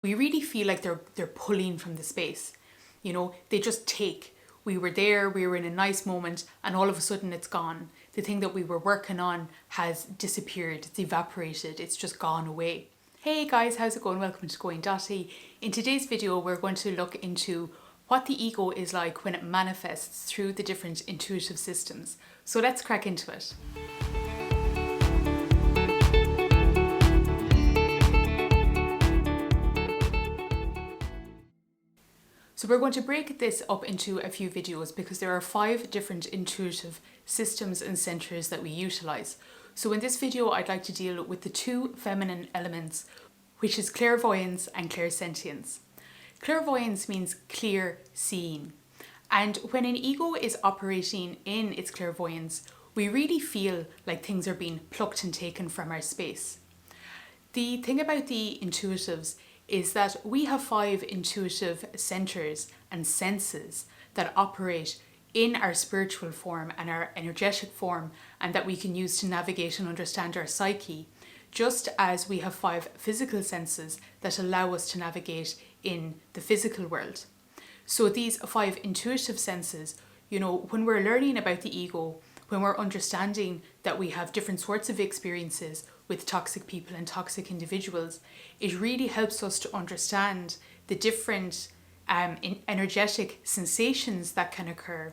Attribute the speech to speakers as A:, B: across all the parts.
A: we really feel like they're pulling from the space. They just take. We were there, we were in a nice moment, and all of a sudden it's gone. The thing that we were working on has disappeared, it's evaporated, it's just gone away. Hey guys, how's it going? Welcome to Going Dotty. In today's video, we're going to look into what the ego is like when it manifests through the different intuitive systems. So let's crack into it. So we're going to break this up into a few videos because there are 5 different intuitive systems and centers that we utilize. So in this video, I'd like to deal with the 2 feminine elements, which is clairvoyance and clairsentience. Clairvoyance means clear seeing. And when an ego is operating in its clairvoyance, we really feel like things are being plucked and taken from our space. The thing about the intuitives is that we have 5 intuitive centers and senses that operate in our spiritual form and our energetic form, and that we can use to navigate and understand our psyche, just as we have 5 physical senses that allow us to navigate in the physical world. So these 5 intuitive senses, when we're learning about the ego, when we're understanding that we have different sorts of experiences with toxic people and toxic individuals, it really helps us to understand the different energetic sensations that can occur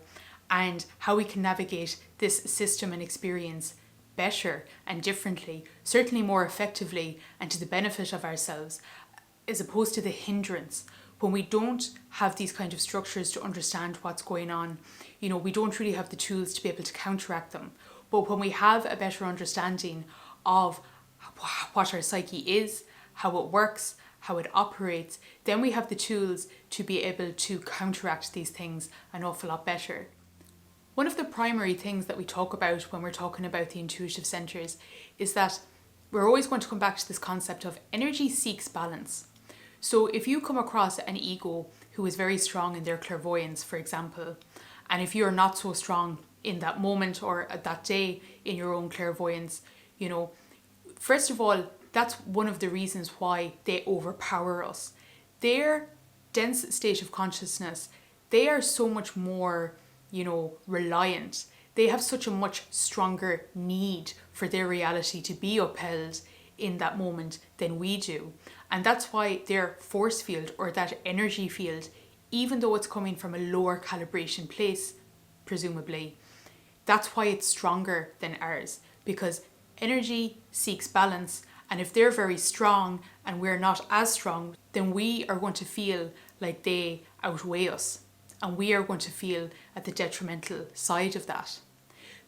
A: and how we can navigate this system and experience better and differently, certainly more effectively and to the benefit of ourselves, as opposed to the hindrance. When we don't have these kind of structures to understand what's going on, we don't really have the tools to be able to counteract them. But when we have a better understanding of what our psyche is, how it works, how it operates, then we have the tools to be able to counteract these things an awful lot better. One of the primary things that we talk about when we're talking about the intuitive centers is that we're always going to come back to this concept of energy seeks balance. So if you come across an ego who is very strong in their clairvoyance, for example, and if you're not so strong in that moment or at that day in your own clairvoyance, first of all, that's one of the reasons why they overpower us. Their dense state of consciousness, they are so much more, reliant. They have such a much stronger need for their reality to be upheld in that moment than we do. And that's why their force field or that energy field, even though it's coming from a lower calibration place, presumably, that's why it's stronger than ours, because energy seeks balance. And if they're very strong and we're not as strong, then we are going to feel like they outweigh us. And we are going to feel at the detrimental side of that.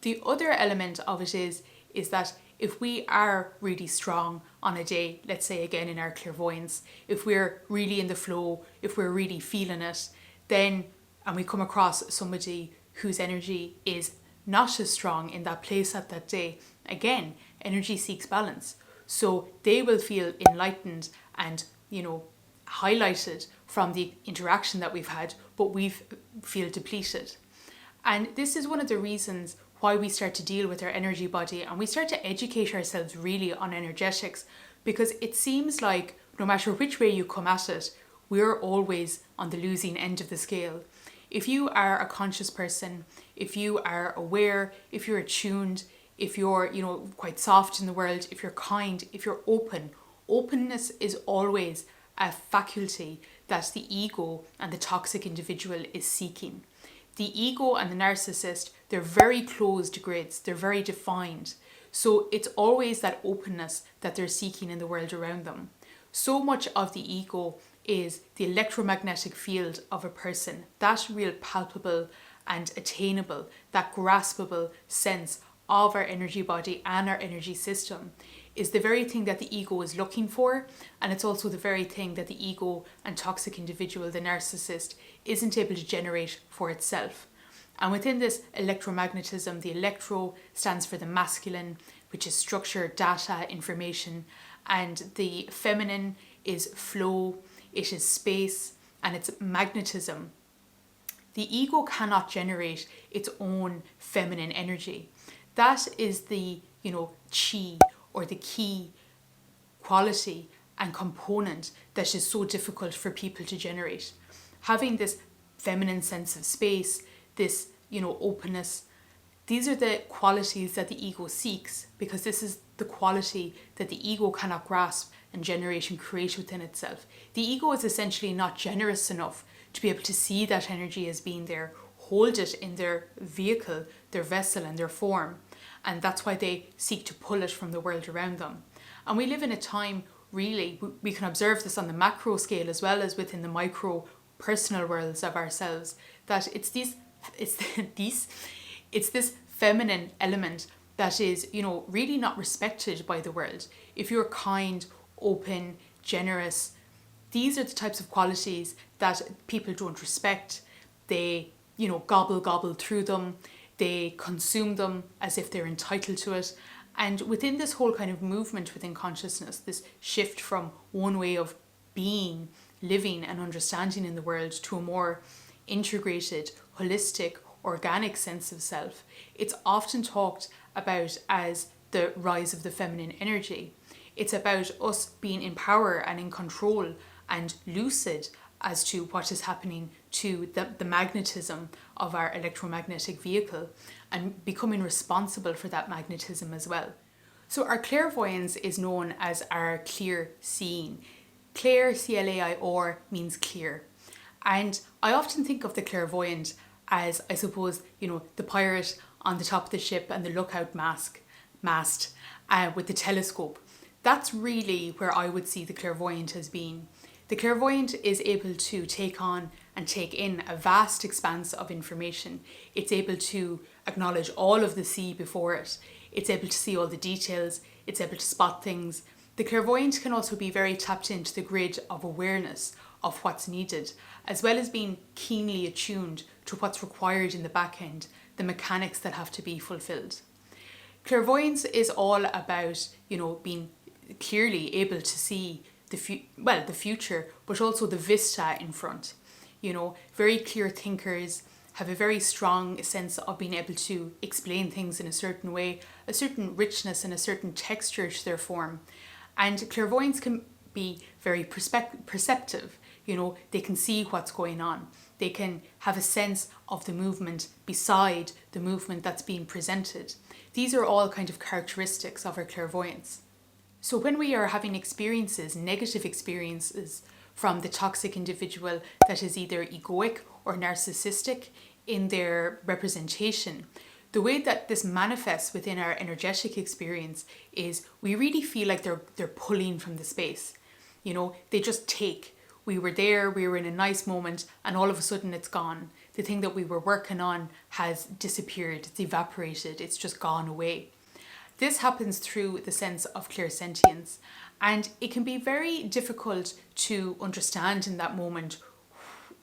A: The other element of it is that if we are really strong on a day, let's say again in our clairvoyance, if we're really in the flow, if we're really feeling it, then, and we come across somebody whose energy is not as strong in that place at that day, again, energy seeks balance. So they will feel enlightened and, highlighted from the interaction that we've had, but we feel depleted. And this is one of the reasons why we start to deal with our energy body and we start to educate ourselves really on energetics, because it seems like no matter which way you come at it, we're always on the losing end of the scale. If you are a conscious person, if you are aware, if you're attuned, if you're, quite soft in the world, if you're kind, if you're open, openness is always a faculty that the ego and the toxic individual is seeking. The ego and the narcissist, they're very closed grids, they're very defined. So it's always that openness that they're seeking in the world around them. So much of the ego is the electromagnetic field of a person, that real palpable and attainable, that graspable sense of our energy body and our energy system is the very thing that the ego is looking for, and it's also the very thing that the ego and toxic individual, the narcissist, isn't able to generate for itself. And within this electromagnetism, the electro stands for the masculine, which is structure, data, information, and the feminine is flow, it is space, and it's magnetism. The ego cannot generate its own feminine energy. That is the, chi or the key quality and component that is so difficult for people to generate. Having this feminine sense of space, this, openness, these are the qualities that the ego seeks, because this is the quality that the ego cannot grasp and generate and create within itself. The ego is essentially not generous enough to be able to see that energy as being there, hold it in their vehicle, their vessel and their form. And that's why they seek to pull it from the world around them. And we live in a time, really, we can observe this on the macro scale as well as within the micro personal worlds of ourselves, that it's this feminine element that is, really not respected by the world. If you're kind, open, generous, these are the types of qualities that people don't respect. They, gobble through them. They consume them as if they're entitled to it. And within this whole kind of movement within consciousness, this shift from one way of being, living and understanding in the world to a more integrated, holistic, organic sense of self, it's often talked about as the rise of the feminine energy. It's about us being in power and in control and lucid as to what is happening to the magnetism of our electromagnetic vehicle and becoming responsible for that magnetism as well. So our clairvoyance is known as our clear seeing. Clair, C-L-A-I-R, means clear. And I often think of the clairvoyant as, I suppose, the pirate on the top of the ship and the lookout mast with the telescope. That's really where I would see the clairvoyant as being. The clairvoyant is able to take on and take in a vast expanse of information. It's able to acknowledge all of the sea before it. It's able to see all the details. It's able to spot things. The clairvoyant can also be very tapped into the grid of awareness of what's needed, as well as being keenly attuned to what's required in the back end, the mechanics that have to be fulfilled. Clairvoyance is all about, being clearly able to see the future, but also the vista in front. Very clear thinkers have a very strong sense of being able to explain things in a certain way, a certain richness and a certain texture to their form. And clairvoyance can be very perceptive. They can see what's going on. They can have a sense of the movement beside the movement that's being presented. These are all kind of characteristics of our clairvoyance. So when we are having experiences, negative experiences from the toxic individual that is either egoic or narcissistic in their representation, the way that this manifests within our energetic experience is we really feel like they're pulling from the space. They just take. We were there, we were in a nice moment, and all of a sudden it's gone. The thing that we were working on has disappeared, it's evaporated, it's just gone away. This happens through the sense of clairsentience, and it can be very difficult to understand in that moment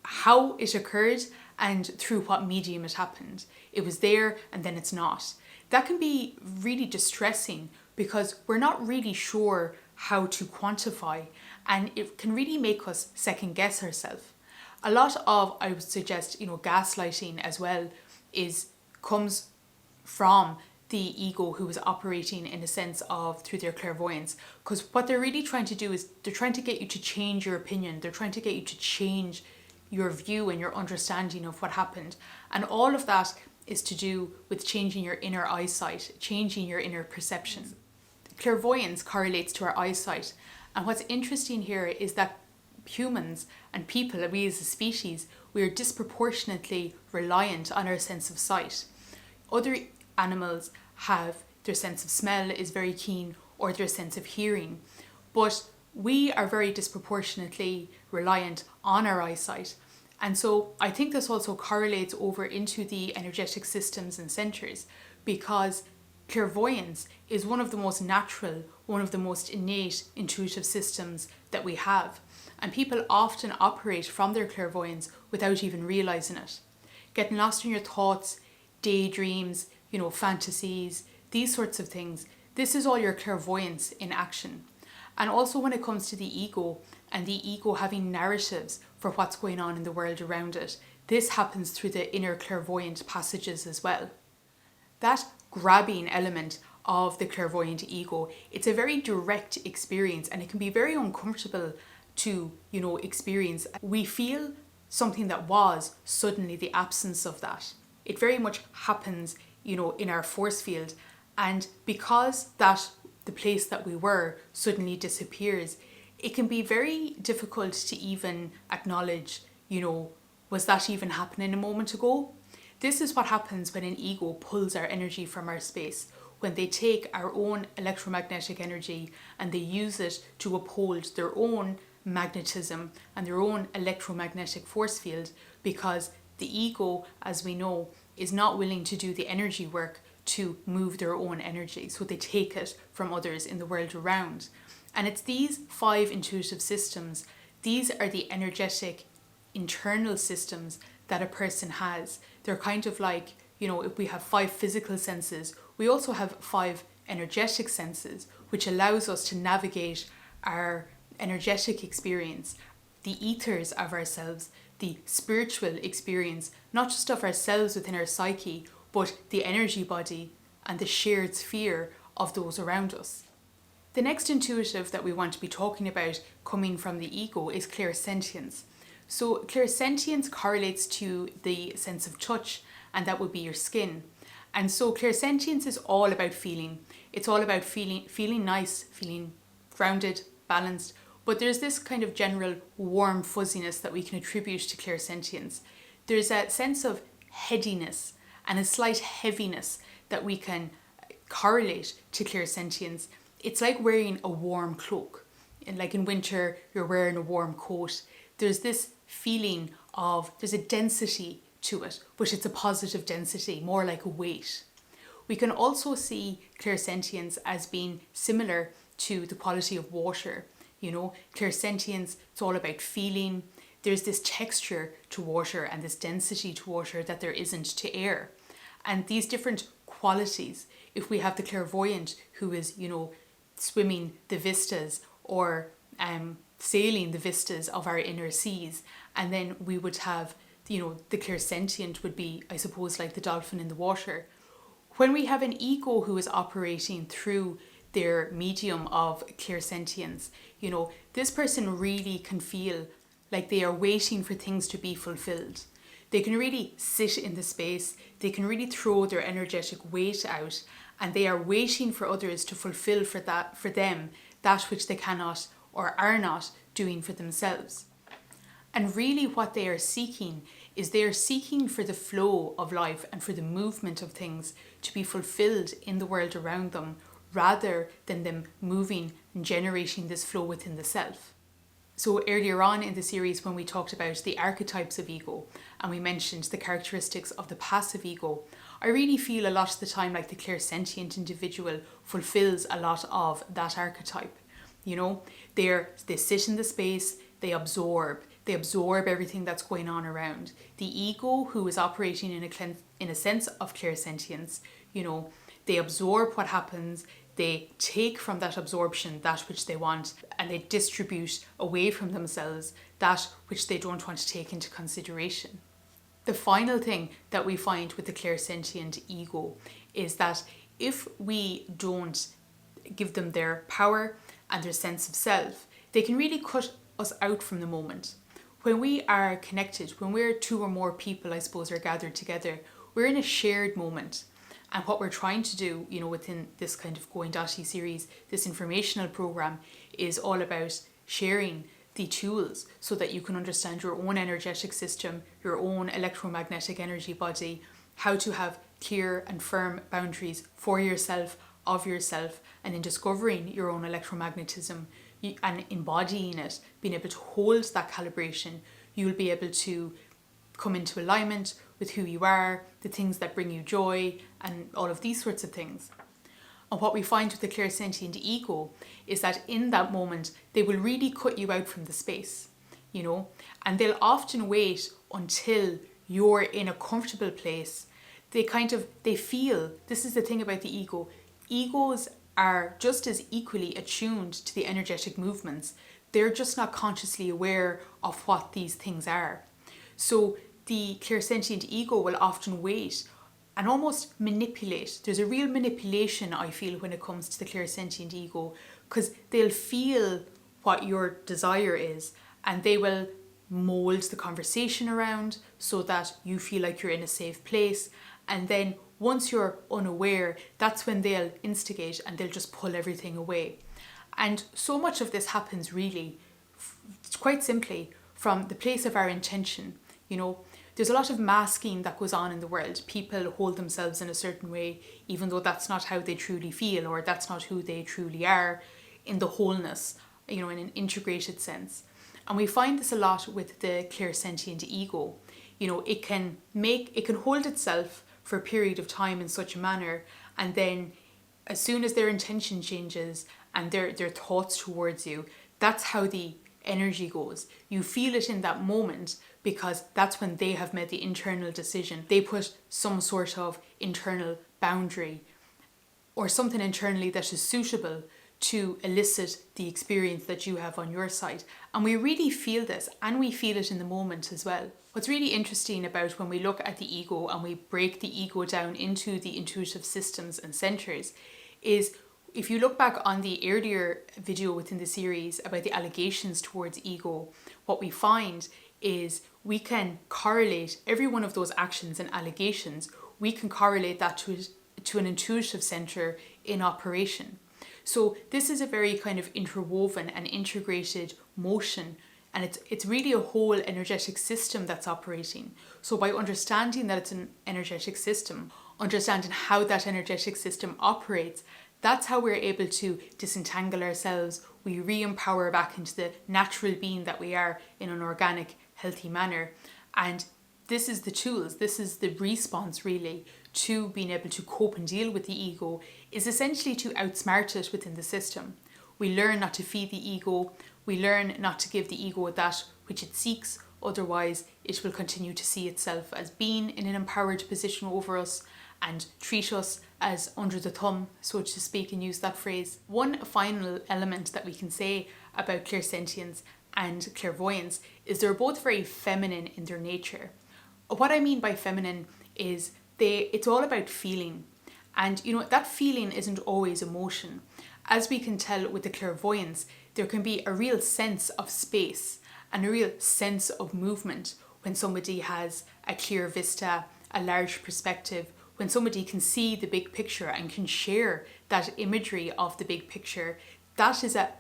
A: how it occurred and through what medium it happened. It was there and then it's not. That can be really distressing because we're not really sure how to quantify, and it can really make us second guess ourselves. A lot of, I would suggest, gaslighting as well comes from the ego who is operating in a sense of through their clairvoyance, because what they're really trying to do is they're trying to get you to change your opinion. They're trying to get you to change your view and your understanding of what happened. And all of that is to do with changing your inner eyesight, changing your inner perception. Clairvoyance correlates to our eyesight. And what's interesting here is that humans and people, we as a species, we are disproportionately reliant on our sense of sight. Other animals have their sense of smell is very keen, or their sense of hearing, but we are very disproportionately reliant on our eyesight. And so I think this also correlates over into the energetic systems and centers, because clairvoyance is one of the most natural, one of the most innate intuitive systems that we have. And people often operate from their clairvoyance without even realizing it. Getting lost in your thoughts, daydreams, fantasies, these sorts of things. This is all your clairvoyance in action. And also when it comes to the ego and the ego having narratives for what's going on in the world around it, this happens through the inner clairvoyant passages as well. That grabbing element of the clairvoyant ego, it's a very direct experience, and it can be very uncomfortable to, experience. We feel something that was suddenly the absence of that. It very much happens, in our force field. And because the place that we were suddenly disappears, it can be very difficult to even acknowledge, was that even happening a moment ago? This is what happens when an ego pulls our energy from our space, when they take our own electromagnetic energy and they use it to uphold their own magnetism and their own electromagnetic force field, because the ego, as we know, is not willing to do the energy work to move their own energy. So they take it from others in the world around. And it's these 5 intuitive systems, these are the energetic internal systems that a person has. They're kind of like, if we have 5 physical senses, we also have 5 energetic senses, which allows us to navigate our energetic experience, the ethers of ourselves, the spiritual experience, not just of ourselves within our psyche, but the energy body and the shared sphere of those around us. The next intuitive that we want to be talking about coming from the ego is clairsentience. So clairsentience correlates to the sense of touch, and that would be your skin. And so clairsentience is all about feeling. It's all about feeling nice, feeling grounded, balanced. But there's this kind of general warm fuzziness that we can attribute to clairsentience. There's a sense of headiness and a slight heaviness that we can correlate to clairsentience. It's like wearing a warm cloak. And like in winter, you're wearing a warm coat. There's this feeling of, there's a density to it, but it's a positive density, more like a weight. We can also see clairsentience as being similar to the quality of water. Clairsentience, it's all about feeling. There's this texture to water and this density to water that there isn't to air. And these different qualities, if we have the clairvoyant who is, swimming the vistas or sailing the vistas of our inner seas, and then we would have, the clairsentient would be, I suppose, like the dolphin in the water. When we have an ego who is operating through their medium of clairsentience, this person really can feel like they are waiting for things to be fulfilled. They can really sit in the space, they can really throw their energetic weight out, and they are waiting for others to fulfill for them that which they cannot or are not doing for themselves. And really what they are seeking is they are seeking for the flow of life and for the movement of things to be fulfilled in the world around them, rather than them moving and generating this flow within the self. So earlier on in the series, when we talked about the archetypes of ego and we mentioned the characteristics of the passive ego, I really feel a lot of the time like the clairsentient individual fulfills a lot of that archetype. They sit in the space, they absorb everything that's going on around. The ego, who is operating in a sense of clairsentience, they absorb what happens, they take from that absorption that which they want, and they distribute away from themselves that which they don't want to take into consideration. The final thing that we find with the clairsentient ego is that if we don't give them their power and their sense of self, they can really cut us out from the moment. When we are connected, when we're 2 or more people, I suppose, are gathered together, we're in a shared moment. And what we're trying to do, within this kind of Going Dotty series, this informational program, is all about sharing the tools so that you can understand your own energetic system, your own electromagnetic energy body, how to have clear and firm boundaries for yourself, of yourself, and in discovering your own electromagnetism and embodying it, being able to hold that calibration, you'll be able to come into alignment with who you are, the things that bring you joy, and all of these sorts of things. And what we find with the clairsentient ego is that in that moment, they will really cut you out from the space, and they'll often wait until you're in a comfortable place. They feel, this is the thing about the ego, egos are just as equally attuned to the energetic movements. They're just not consciously aware of what these things are. So the clairsentient ego will often wait and almost manipulate. There's a real manipulation, I feel, when it comes to the clairsentient ego, because they'll feel what your desire is and they will mold the conversation around so that you feel like you're in a safe place. And then once you're unaware, that's when they'll instigate and they'll just pull everything away. And so much of this happens really, quite simply, from the place of our intention. You know, there's a lot of masking that goes on in the world. People hold themselves in a certain way, even though that's not how they truly feel, or that's not who they truly are in the wholeness, you know, in an integrated sense. And we find this a lot with the clairsentient ego. You know, it can hold itself for a period of time in such a manner, and then as soon as their intention changes and their thoughts towards you, that's how the energy goes. You feel it in that moment because that's when they have made the internal decision. They put some sort of internal boundary or something internally that is suitable to elicit the experience that you have on your side. And we really feel this, and we feel it in the moment as well. What's really interesting about when we look at the ego and we break the ego down into the intuitive systems and centers is, if you look back on the earlier video within the series about the allegations towards ego, what we find is we can correlate every one of those actions and allegations, we can correlate that to an intuitive center in operation. So this is a very kind of interwoven and integrated motion, and it's really a whole energetic system that's operating. So by understanding that it's an energetic system, understanding how that energetic system operates, that's how we're able to disentangle ourselves. We re-empower back into the natural being that we are in an organic, healthy manner. And this is the tools, this is the response really to being able to cope and deal with the ego, is essentially to outsmart it within the system. We learn not to feed the ego, we learn not to give the ego that which it seeks, otherwise it will continue to see itself as being in an empowered position over us and treat us as under the thumb, so to speak, and use that phrase. One final element that we can say about clairsentience and clairvoyance is they're both very feminine in their nature. What I mean by feminine is it's all about feeling. And you know, that feeling isn't always emotion. As we can tell with the clairvoyance, there can be a real sense of space and a real sense of movement when somebody has a clear vista, a large perspective, when somebody can see the big picture and can share that imagery of the big picture. That is a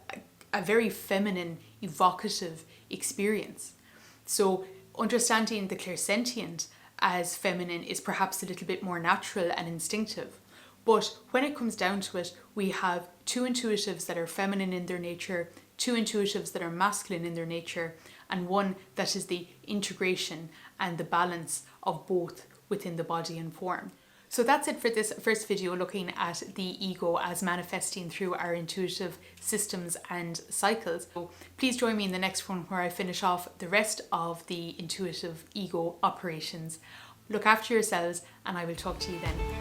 A: very feminine, evocative experience. So understanding the clairsentient as feminine is perhaps a little bit more natural and instinctive. But when it comes down to it, we have two intuitives that are feminine in their nature, two intuitives that are masculine in their nature, and one that is the integration and the balance of both within the body and form. So that's it for this first video, looking at the ego as manifesting through our intuitive systems and cycles. So please join me in the next one where I finish off the rest of the intuitive ego operations. Look after yourselves, and I will talk to you then.